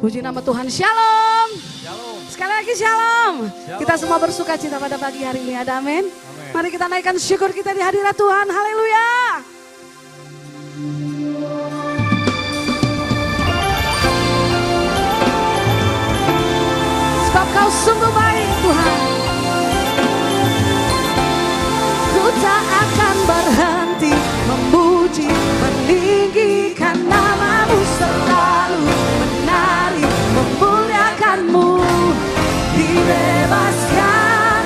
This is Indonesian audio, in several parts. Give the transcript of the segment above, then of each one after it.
Puji nama Tuhan, shalom. Shalom. Sekali lagi shalom. Shalom. Kita semua bersuka cita pada pagi hari ini, ada amin. Mari kita naikkan syukur kita di hadirat Tuhan, haleluya. Sebab kau sungguh baik Tuhan. Ku tak akan berhenti memuji, meninggikan namamu selalu, menari, memuliakanmu, dibebaskan,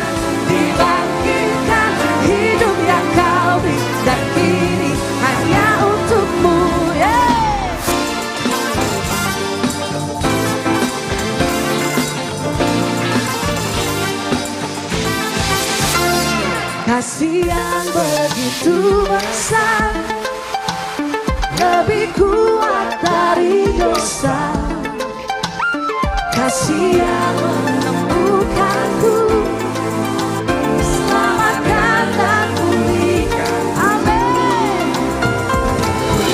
dibangkitkan, hidup yang kau beri dan kini hanya untukmu. Kasih yang begitu besar, lebih kuat dari dosa. Kasih yang menemukanku, selamatkan dan pulihkan. Amin.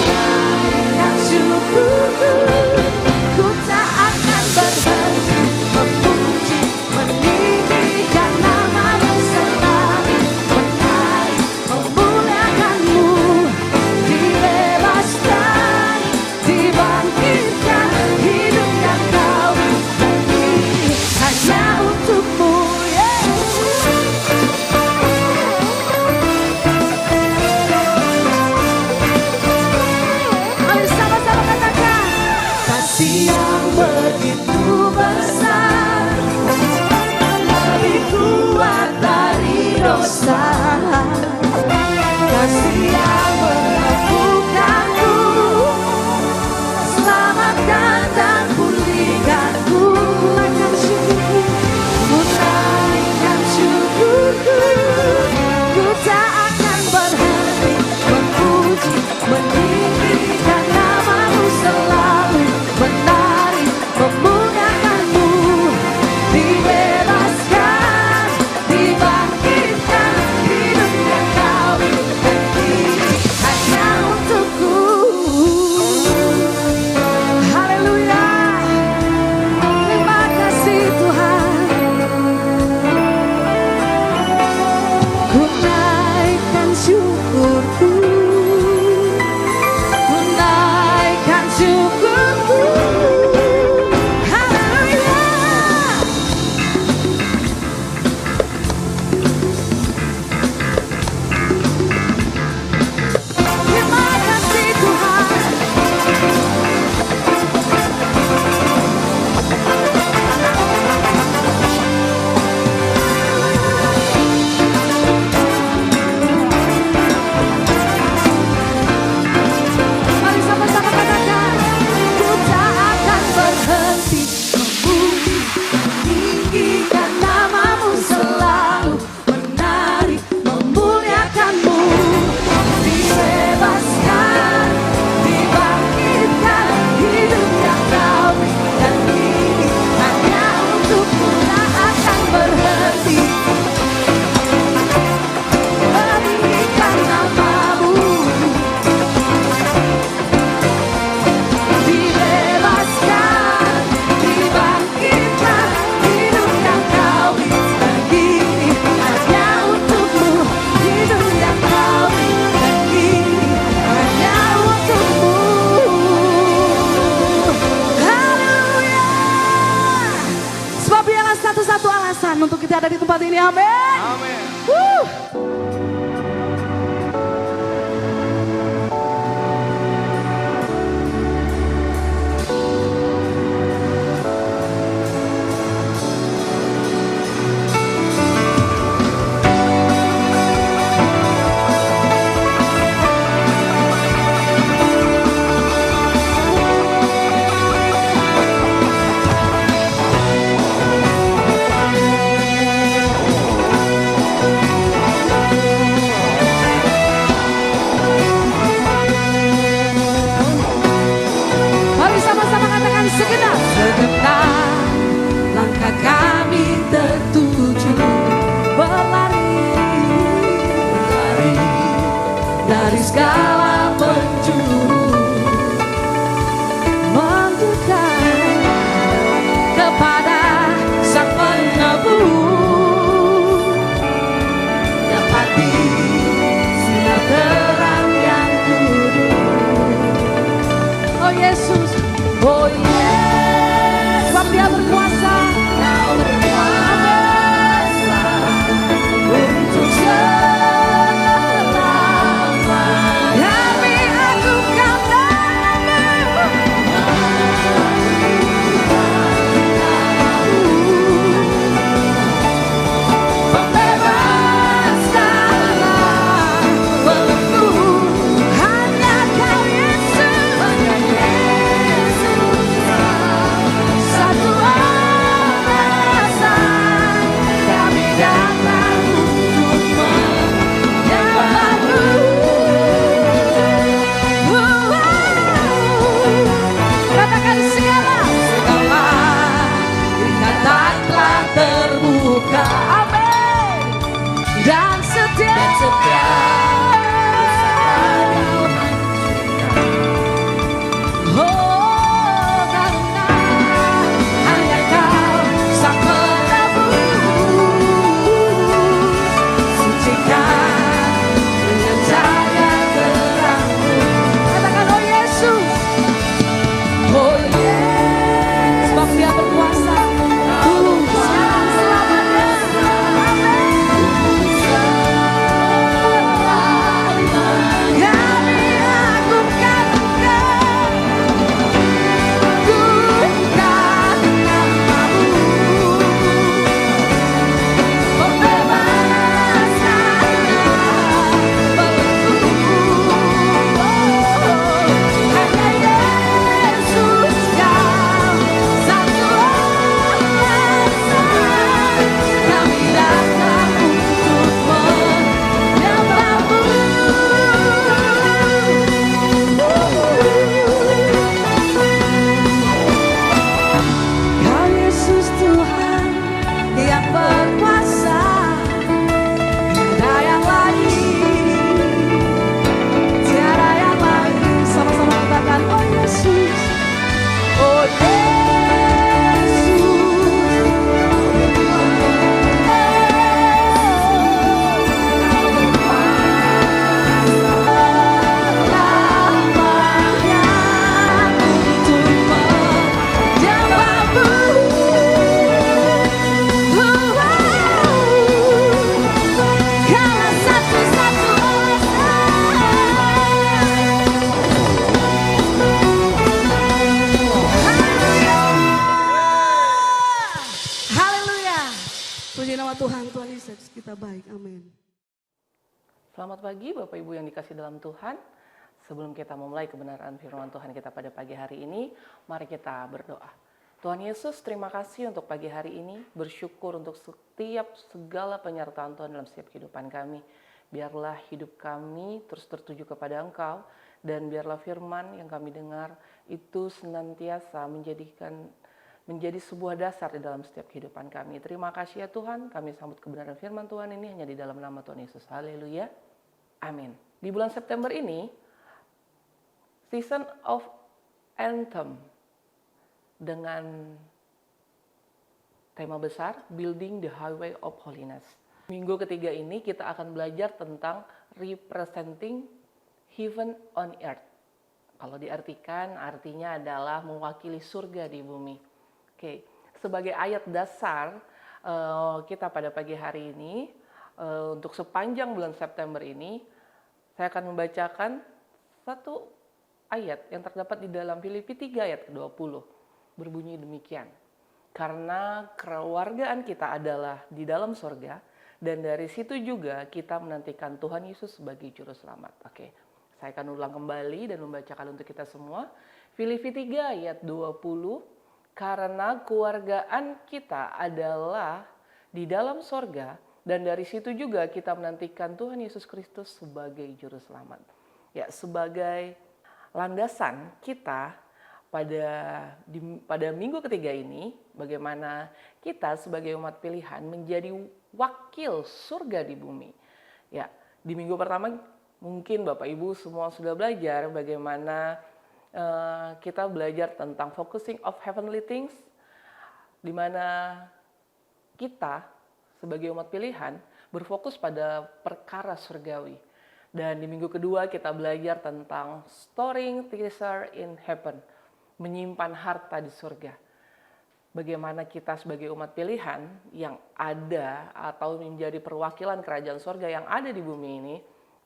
Naikkan syukurku, ku tak akan berhenti memuji, meninggikan namamu selalu, menari, memuliakanmu, dibebaskan, dibangkitkan, hidup yang kau beri hanya untukmu. Mari sama-sama katakan, kasih yang begitu besar, lebih kuat dari dosa. Kasih yang menemukanku, selamatkan dan pulihkanku. Naikkan syukurku, ku naikkan syukurku, ku tak akan berhenti memuji, meninggikan namamu selalu, menari, memuliakanmu, dibebaskan, dibangkitkan, hidup yang kau beri hanya untukku. Haleluya, terima kasih Tuhan. Ku naikkan syukurku, ku naikkan syukurku. Haleluya. Terima kasih Tuhan. Mari sama-sama katakan, ku tak akan berhenti memuji, meninggikan namamu selalu, menari, memuliakanmu, dibebaskan, dibangkitkan, hidup yang kau beri dan kini hanya untukmu. Tak akan berhenti meninggikan namamu, dibebaskan, dibangkitkan, hidup yang kau beri dan kini hanya untukmu. Hidup yang kau beri dan kini hanya untukmu. Haleluya. Sebab ialah satu-satu alasan untuk kita ada di tempat ini. Amin. Amin. Haleluya. nama Tuhan, Tuhan Yesus kita baik, amin. Selamat pagi Bapak Ibu yang dikasih dalam Tuhan. Sebelum kita memulai kebenaran firman Tuhan kita pada pagi hari ini, mari kita berdoa. Tuhan Yesus, terima kasih untuk pagi hari ini. Bersyukur untuk setiap segala penyertaan Tuhan dalam setiap kehidupan kami. Biarlah hidup kami terus tertuju kepada Engkau, dan biarlah firman yang kami dengar itu senantiasa menjadi sebuah dasar di dalam setiap kehidupan kami. Terima kasih ya Tuhan, kami sambut kebenaran firman Tuhan ini hanya di dalam nama Tuhan Yesus. Haleluya. Amin. Di bulan September ini, Season of Anthem dengan tema besar Building the Highway of Holiness. Minggu ketiga ini kita akan belajar tentang Representing Heaven on Earth. Kalau diartikan, artinya adalah mewakili surga di bumi. Oke, sebagai ayat dasar kita pada pagi hari ini, untuk sepanjang bulan September ini, saya akan membacakan satu ayat yang terdapat di dalam Filipi 3 ayat ke-20. Berbunyi demikian. Karena kewargaan kita adalah di dalam surga, dan dari situ juga kita menantikan Tuhan Yesus sebagai juru selamat. Oke, saya akan ulang kembali dan membacakan untuk kita semua. Filipi 3 ayat 20. Karena kewargaan kita adalah di dalam sorga, dan dari situ juga kita menantikan Tuhan Yesus Kristus sebagai juru selamat. Ya, sebagai landasan kita pada minggu ketiga ini, bagaimana kita sebagai umat pilihan menjadi wakil surga di bumi. Ya, di minggu pertama mungkin Bapak Ibu semua sudah belajar bagaimana kita belajar tentang focusing of heavenly things, di mana kita sebagai umat pilihan berfokus pada perkara surgawi. Dan di minggu kedua kita belajar tentang storing treasure in heaven, menyimpan harta di surga. Bagaimana kita sebagai umat pilihan yang ada atau menjadi perwakilan kerajaan surga yang ada di bumi ini,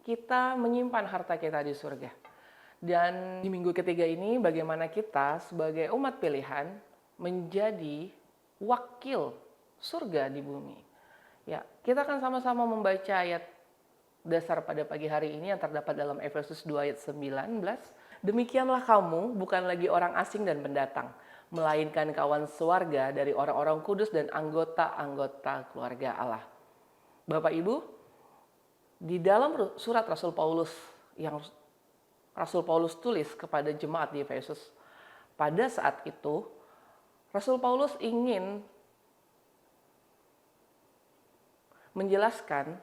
kita menyimpan harta kita di surga. Dan di minggu ketiga ini bagaimana kita sebagai umat pilihan menjadi wakil surga di bumi. Ya, kita akan sama-sama membaca ayat dasar pada pagi hari ini yang terdapat dalam Efesus 2 ayat 19. Demikianlah kamu bukan lagi orang asing dan pendatang, melainkan kawan sewarga dari orang-orang kudus dan anggota-anggota keluarga Allah. Bapak Ibu, di dalam surat Rasul Paulus yang Rasul Paulus tulis kepada jemaat di Efesus, pada saat itu Rasul Paulus ingin menjelaskan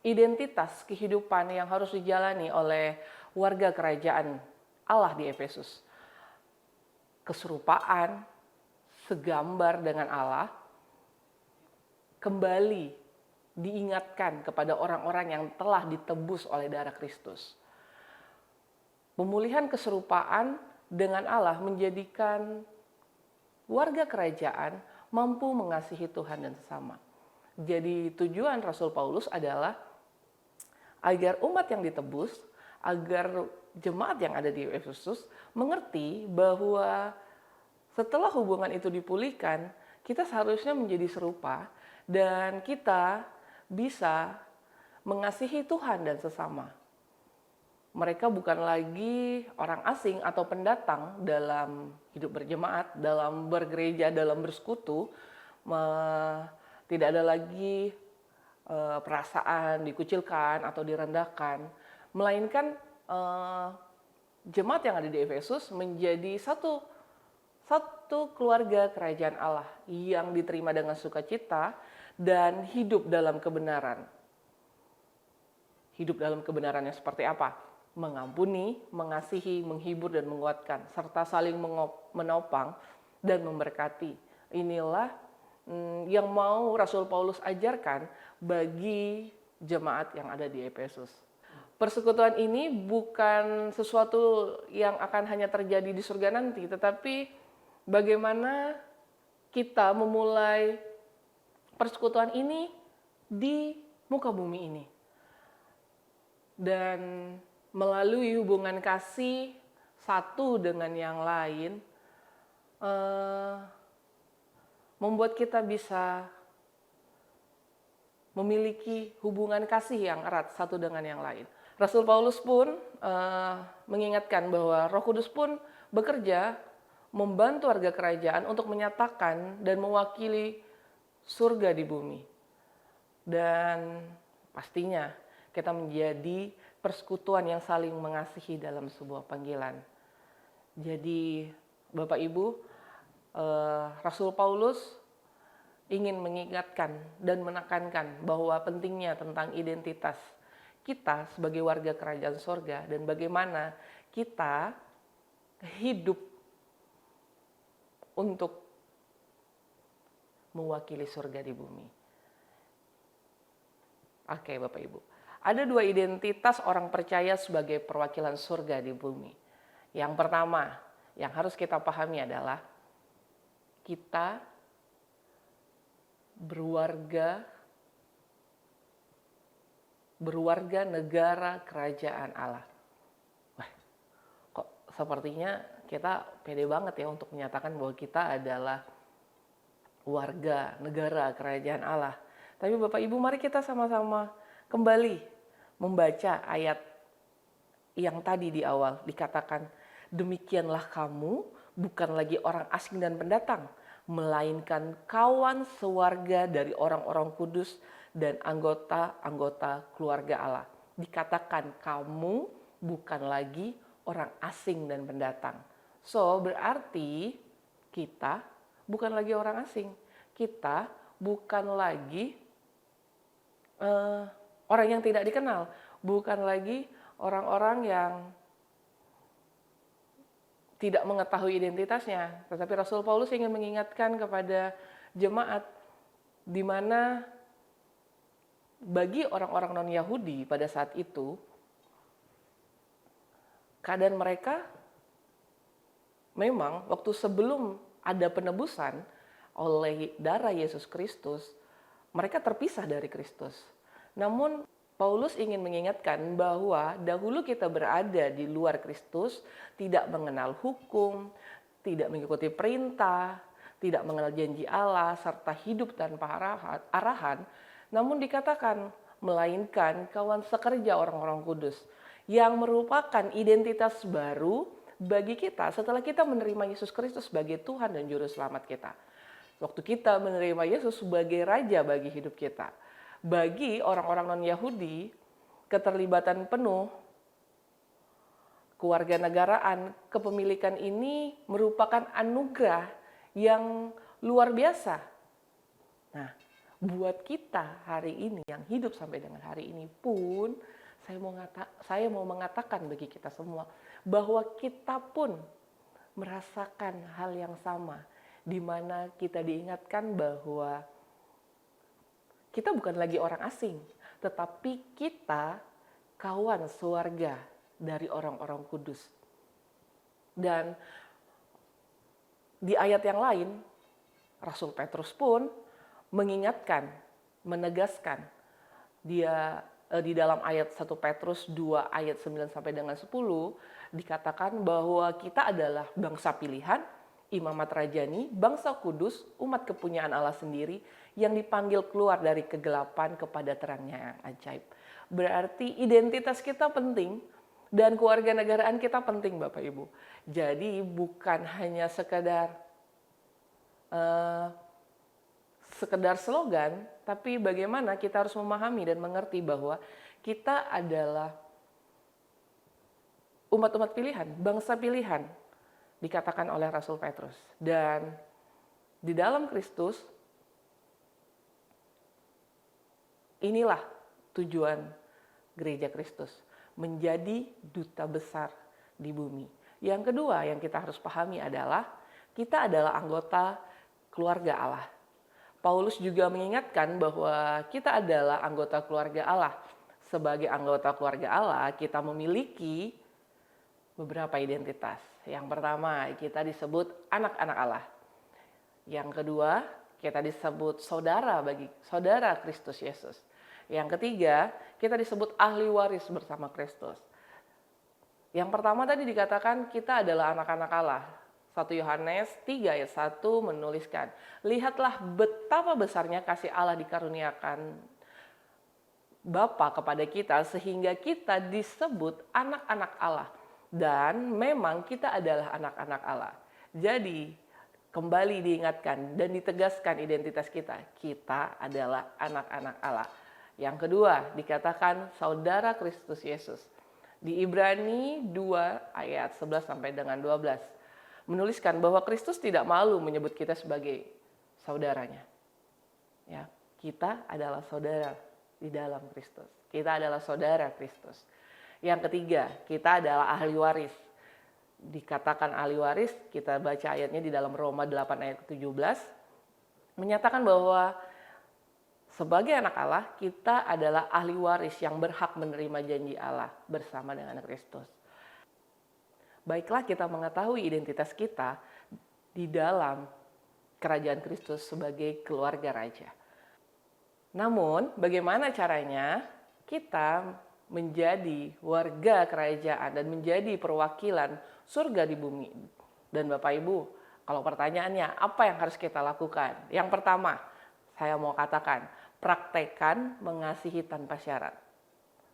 identitas kehidupan yang harus dijalani oleh warga kerajaan Allah di Efesus. Keserupaan, segambar dengan Allah, kembali diingatkan kepada orang-orang yang telah ditebus oleh darah Kristus. Pemulihan keserupaan dengan Allah menjadikan warga kerajaan mampu mengasihi Tuhan dan sesama. Jadi tujuan Rasul Paulus adalah agar umat yang ditebus, agar jemaat yang ada di Efesus mengerti bahwa setelah hubungan itu dipulihkan, kita seharusnya menjadi serupa dan kita bisa mengasihi Tuhan dan sesama. Mereka bukan lagi orang asing atau pendatang dalam hidup berjemaat, dalam bergereja, dalam bersekutu. Tidak ada lagi perasaan dikucilkan atau direndahkan. Melainkan jemaat yang ada di Efesus menjadi satu keluarga kerajaan Allah yang diterima dengan sukacita dan hidup dalam kebenaran. Hidup dalam kebenarannya seperti apa? Mengampuni, mengasihi, menghibur dan menguatkan, serta saling menopang dan memberkati. Inilah yang mau Rasul Paulus ajarkan bagi jemaat yang ada di Efesus. Persekutuan ini bukan sesuatu yang akan hanya terjadi di surga nanti, tetapi bagaimana kita memulai persekutuan ini di muka bumi ini. Dan melalui hubungan kasih satu dengan yang lain, membuat kita bisa memiliki hubungan kasih yang erat satu dengan yang lain. Rasul Paulus pun mengingatkan bahwa Roh Kudus pun bekerja membantu warga kerajaan untuk menyatakan dan mewakili surga di bumi. Dan pastinya kita menjadi persekutuan yang saling mengasihi dalam sebuah panggilan. Jadi Bapak Ibu, Rasul Paulus ingin mengingatkan dan menekankan bahwa pentingnya tentang identitas kita sebagai warga kerajaan surga dan bagaimana kita hidup untuk mewakili surga di bumi. Oke Bapak Ibu, ada dua identitas orang percaya sebagai perwakilan surga di bumi. Yang pertama, yang harus kita pahami adalah kita berwarga negara kerajaan Allah. Wah, kok sepertinya kita pede banget ya untuk menyatakan bahwa kita adalah warga negara kerajaan Allah. Tapi Bapak Ibu, mari kita sama-sama kembali membaca ayat yang tadi di awal dikatakan, demikianlah kamu bukan lagi orang asing dan pendatang, melainkan kawan sewarga dari orang-orang kudus dan anggota-anggota keluarga Allah. Dikatakan kamu bukan lagi orang asing dan pendatang. So, berarti kita bukan lagi orang asing. Kita bukan lagi orang yang tidak dikenal. Bukan lagi orang-orang yang tidak mengetahui identitasnya. Tetapi Rasul Paulus ingin mengingatkan kepada jemaat di mana bagi orang-orang non-Yahudi pada saat itu, keadaan mereka memang waktu sebelum ada penebusan oleh darah Yesus Kristus, mereka terpisah dari Kristus. Namun Paulus ingin mengingatkan bahwa dahulu kita berada di luar Kristus, tidak mengenal hukum, tidak mengikuti perintah, tidak mengenal janji Allah, serta hidup tanpa arahan, namun dikatakan melainkan kawan sekerja orang-orang kudus, yang merupakan identitas baru bagi kita setelah kita menerima Yesus Kristus sebagai Tuhan dan Juru Selamat kita. Waktu kita menerima Yesus sebagai Raja bagi hidup kita. Bagi orang-orang non-Yahudi, keterlibatan penuh kewarganegaraan, kepemilikan ini merupakan anugerah yang luar biasa. Nah, buat kita hari ini yang hidup sampai dengan hari ini pun, saya mau mengatakan bagi kita semua bahwa kita pun merasakan hal yang sama, di mana kita diingatkan bahwa kita bukan lagi orang asing, tetapi kita kawan sewarga dari orang-orang kudus. Dan di ayat yang lain, Rasul Petrus pun mengingatkan, menegaskan. Dia di dalam ayat 1 Petrus 2 ayat 9 sampai dengan 10 dikatakan bahwa kita adalah bangsa pilihan, imamat rajani, bangsa kudus, umat kepunyaan Allah sendiri yang dipanggil keluar dari kegelapan kepada terangnya yang ajaib. Berarti identitas kita penting dan kewarganegaraan kita penting Bapak Ibu. Jadi bukan hanya sekedar slogan, tapi bagaimana kita harus memahami dan mengerti bahwa kita adalah umat-umat pilihan, bangsa pilihan, dikatakan oleh Rasul Petrus. Dan di dalam Kristus, inilah tujuan gereja Kristus, menjadi duta besar di bumi. Yang kedua yang kita harus pahami adalah kita adalah anggota keluarga Allah. Paulus juga mengingatkan bahwa kita adalah anggota keluarga Allah. Sebagai anggota keluarga Allah, kita memiliki beberapa identitas. Yang pertama, kita disebut anak-anak Allah. Yang kedua, kita disebut saudara Kristus Yesus. Yang ketiga, kita disebut ahli waris bersama Kristus. Yang pertama tadi dikatakan kita adalah anak-anak Allah. 1 Yohanes 3 ayat 1 menuliskan, lihatlah betapa besarnya kasih Allah dikaruniakan Bapa kepada kita sehingga kita disebut anak-anak Allah. Dan memang kita adalah anak-anak Allah. Jadi kembali diingatkan dan ditegaskan identitas kita. Kita adalah anak-anak Allah. Yang kedua dikatakan saudara Kristus Yesus. Di Ibrani 2 ayat 11 sampai dengan 12. Menuliskan bahwa Kristus tidak malu menyebut kita sebagai saudaranya. Ya, kita adalah saudara di dalam Kristus. Kita adalah saudara Kristus. Yang ketiga, kita adalah ahli waris. Dikatakan ahli waris, kita baca ayatnya di dalam Roma 8 ayat ke-17. Menyatakan bahwa sebagai anak Allah, kita adalah ahli waris yang berhak menerima janji Allah bersama dengan Kristus. Baiklah kita mengetahui identitas kita di dalam kerajaan Kristus sebagai keluarga raja. Namun, bagaimana caranya kita menjadi warga kerajaan dan menjadi perwakilan surga di bumi? Dan Bapak Ibu, kalau pertanyaannya apa yang harus kita lakukan? Yang pertama, saya mau katakan, praktekkan mengasihi tanpa syarat.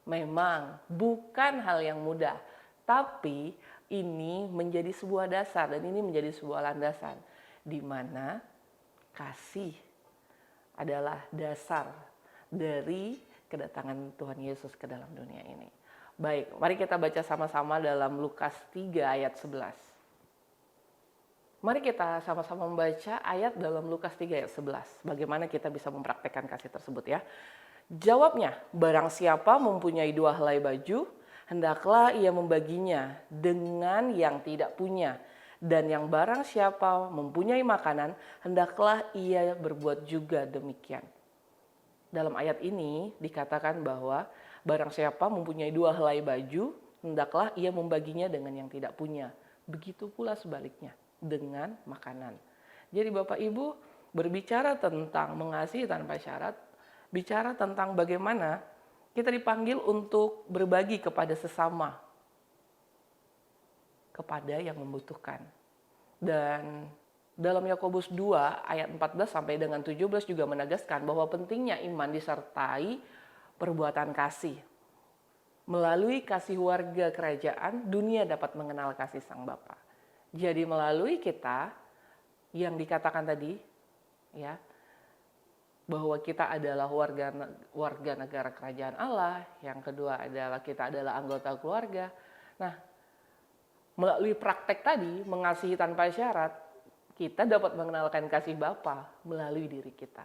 Memang bukan hal yang mudah, tapi ini menjadi sebuah dasar dan ini menjadi sebuah landasan di mana kasih adalah dasar dari kedatangan Tuhan Yesus ke dalam dunia ini. Baik, mari kita baca sama-sama dalam Lukas 3 ayat 11. Mari kita sama-sama membaca ayat dalam Lukas 3 ayat 11. Bagaimana kita bisa mempraktekkan kasih tersebut ya. Jawabnya, barang siapa mempunyai 2 helai baju, hendaklah ia membaginya dengan yang tidak punya. Dan yang barang siapa mempunyai makanan, hendaklah ia berbuat juga demikian. Dalam ayat ini dikatakan bahwa barang siapa mempunyai 2 helai baju, hendaklah ia membaginya dengan yang tidak punya. Begitu pula sebaliknya dengan makanan. Jadi Bapak Ibu berbicara tentang mengasihi tanpa syarat, bicara tentang bagaimana kita dipanggil untuk berbagi kepada sesama, kepada yang membutuhkan. Dan dalam Yakobus 2 ayat 14 sampai dengan 17 juga menegaskan bahwa pentingnya iman disertai perbuatan kasih. Melalui kasih warga kerajaan, dunia dapat mengenal kasih Sang Bapa. Jadi melalui kita yang dikatakan tadi ya, bahwa kita adalah warga negara kerajaan Allah, yang kedua adalah kita adalah anggota keluarga. Nah, melalui praktek tadi, mengasihi tanpa syarat, kita dapat mengenalkan kasih Bapa melalui diri kita.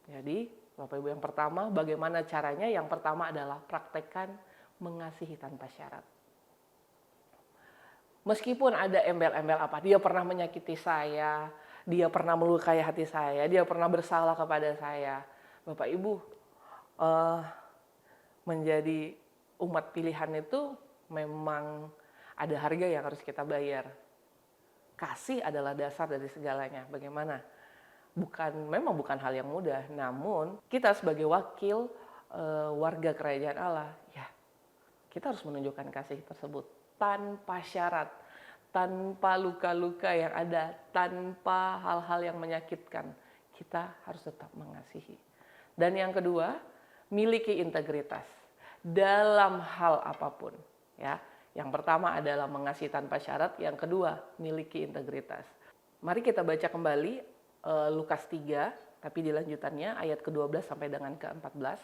Jadi, Bapak Ibu yang pertama, bagaimana caranya? Yang pertama adalah praktekkan mengasihi tanpa syarat. Meskipun ada embel-embel apa, dia pernah menyakiti saya, dia pernah melukai hati saya, dia pernah bersalah kepada saya. Bapak Ibu, menjadi umat pilihan itu memang ada harga yang harus kita bayar. Kasih adalah dasar dari segalanya. Bagaimana? Memang bukan hal yang mudah, namun kita sebagai wakil warga kerajaan Allah, ya kita harus menunjukkan kasih tersebut tanpa syarat, tanpa luka-luka yang ada, tanpa hal-hal yang menyakitkan. Kita harus tetap mengasihi. Dan yang kedua, miliki integritas dalam hal apapun, ya. Yang pertama adalah mengasihi tanpa syarat, yang kedua miliki integritas. Mari kita baca kembali Lukas 3, tapi di lanjutannya ayat ke-12 sampai dengan ke-14.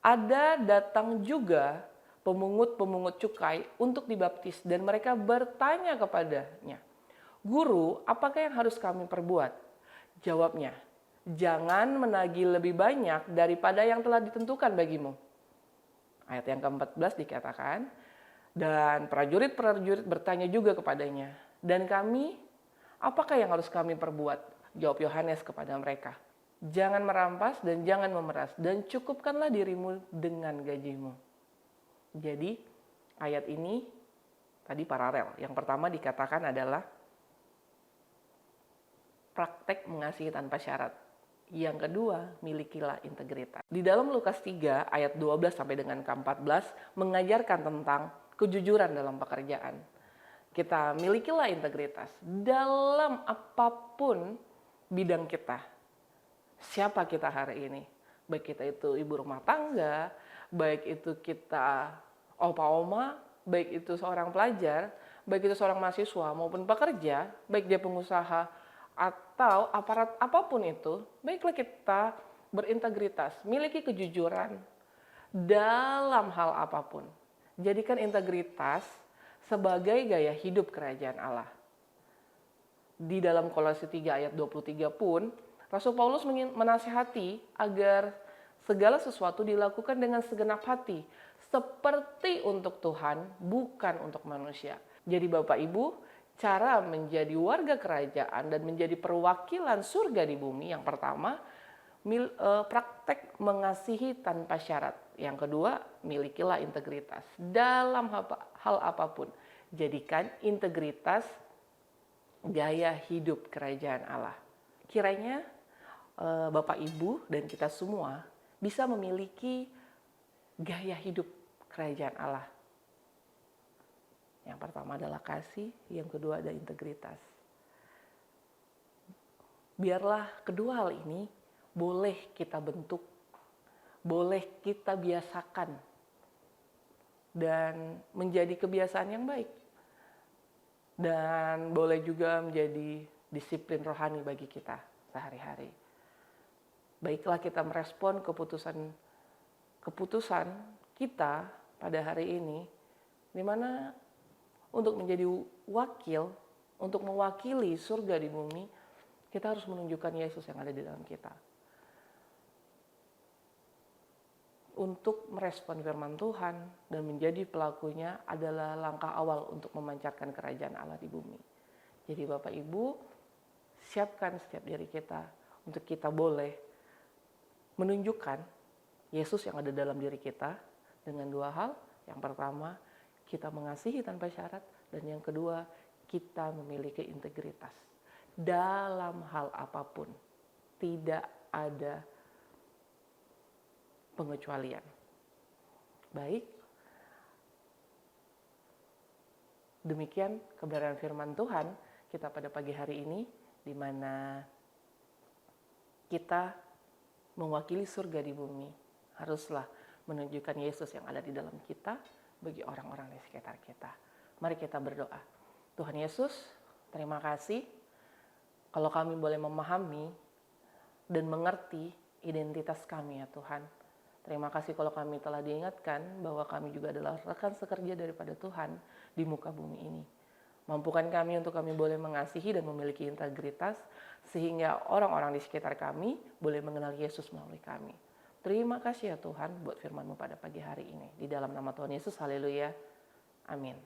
Ada datang juga pemungut-pemungut cukai untuk dibaptis dan mereka bertanya kepadanya, "Guru, apakah yang harus kami perbuat?" Jawabnya, "Jangan menagih lebih banyak daripada yang telah ditentukan bagimu." Ayat yang ke-14 dikatakan, dan prajurit-prajurit bertanya juga kepadanya, "Dan kami, apakah yang harus kami perbuat?" Jawab Yohanes kepada mereka, "Jangan merampas dan jangan memeras, dan cukupkanlah dirimu dengan gajimu." Jadi ayat ini tadi paralel. Yang pertama dikatakan adalah praktek mengasihi tanpa syarat. Yang kedua, milikilah integritas. Di dalam Lukas 3 ayat 12 sampai dengan ke-14 mengajarkan tentang kejujuran dalam pekerjaan. Kita milikilah integritas dalam apapun bidang kita. Siapa kita hari ini? Baik kita itu ibu rumah tangga, baik itu kita opa-oma, baik itu seorang pelajar, baik itu seorang mahasiswa maupun pekerja, baik dia pengusaha atau aparat apapun itu, baiklah kita berintegritas, miliki kejujuran dalam hal apapun. Jadikan integritas sebagai gaya hidup kerajaan Allah. Di dalam Kolose 3 ayat 23 pun, Rasul Paulus menasihati agar segala sesuatu dilakukan dengan segenap hati, seperti untuk Tuhan, bukan untuk manusia. Jadi Bapak Ibu, cara menjadi warga kerajaan dan menjadi perwakilan surga di bumi, yang pertama, praktek mengasihi tanpa syarat. Yang kedua, milikilah integritas dalam hal apapun. Jadikan integritas gaya hidup kerajaan Allah. Kiranya Bapak Ibu dan kita semua bisa memiliki gaya hidup kerajaan Allah. Yang pertama adalah kasih, yang kedua ada integritas. Biarlah kedua hal ini boleh kita bentuk, boleh kita biasakan, dan menjadi kebiasaan yang baik. Dan boleh juga menjadi disiplin rohani bagi kita sehari-hari. Baiklah kita merespon keputusan kita pada hari ini, di mana untuk menjadi wakil, untuk mewakili surga di bumi, kita harus menunjukkan Yesus yang ada di dalam kita. Untuk merespon firman Tuhan dan menjadi pelakunya adalah langkah awal untuk memancarkan kerajaan Allah di bumi. Jadi Bapak Ibu, siapkan setiap diri kita untuk kita boleh menunjukkan Yesus yang ada dalam diri kita dengan dua hal. Yang pertama, kita mengasihi tanpa syarat, dan yang kedua, kita memiliki integritas. Dalam hal apapun, tidak ada pengecualian. Baik, demikian kebenaran firman Tuhan kita pada pagi hari ini, di mana kita mewakili surga di bumi, haruslah menunjukkan Yesus yang ada di dalam kita bagi orang-orang di sekitar kita. Mari kita berdoa. Tuhan Yesus, terima kasih kalau kami boleh memahami dan mengerti identitas kami ya Tuhan. Terima kasih kalau kami telah diingatkan bahwa kami juga adalah rekan sekerja daripada Tuhan di muka bumi ini. Mampukan kami untuk kami boleh mengasihi dan memiliki integritas, sehingga orang-orang di sekitar kami boleh mengenal Yesus melalui kami. Terima kasih ya Tuhan buat firman-Mu pada pagi hari ini. Di dalam nama Tuhan Yesus, haleluya. Amin.